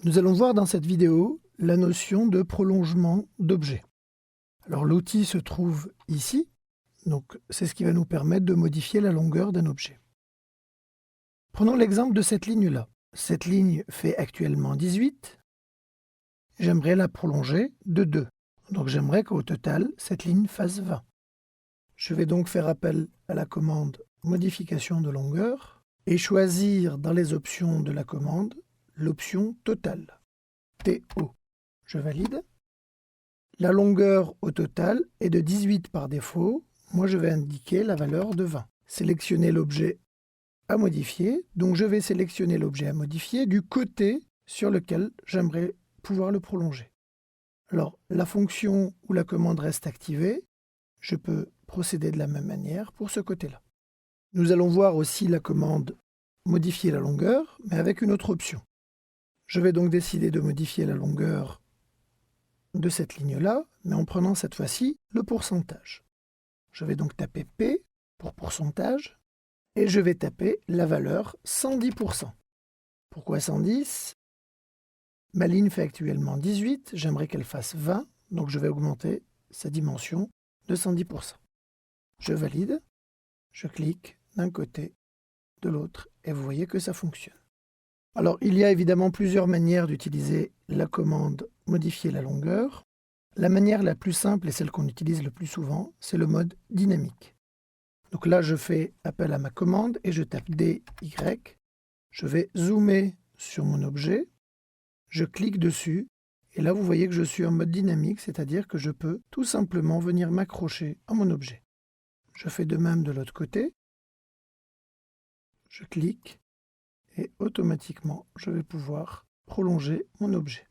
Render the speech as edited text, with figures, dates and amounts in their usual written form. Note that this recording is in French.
Nous allons voir dans cette vidéo la notion de prolongement d'objet. Alors l'outil se trouve ici, donc c'est ce qui va nous permettre de modifier la longueur d'un objet. Prenons l'exemple de cette ligne-là. Cette ligne fait actuellement 18. J'aimerais la prolonger de 2. Donc j'aimerais qu'au total, cette ligne fasse 20. Je vais donc faire appel à la commande modification de longueur et choisir dans les options de la commande l'option totale, TO. Je valide. La longueur au total est de 18 par défaut. Moi, je vais indiquer la valeur de 20. Sélectionner l'objet à modifier. Donc, je vais sélectionner l'objet à modifier du côté sur lequel j'aimerais pouvoir le prolonger. Alors, la fonction ou la commande reste activée. Je peux procéder de la même manière pour ce côté-là. Nous allons voir aussi la commande modifier la longueur, mais avec une autre option. Je vais donc décider de modifier la longueur de cette ligne-là, mais en prenant cette fois-ci le pourcentage. Je vais donc taper P pour pourcentage, et je vais taper la valeur 110%. Pourquoi 110? Ma ligne fait actuellement 18, j'aimerais qu'elle fasse 20, donc je vais augmenter sa dimension de 110%. Je valide, je clique d'un côté, de l'autre, et vous voyez que ça fonctionne. Alors, il y a évidemment plusieurs manières d'utiliser la commande modifier la longueur. La manière la plus simple et celle qu'on utilise le plus souvent, c'est le mode dynamique. Donc là, je fais appel à ma commande et je tape DY. Je vais zoomer sur mon objet, je clique dessus et là, vous voyez que je suis en mode dynamique, c'est-à-dire que je peux tout simplement venir m'accrocher à mon objet. Je fais de même de l'autre côté. Je clique et automatiquement, je vais pouvoir prolonger mon objet.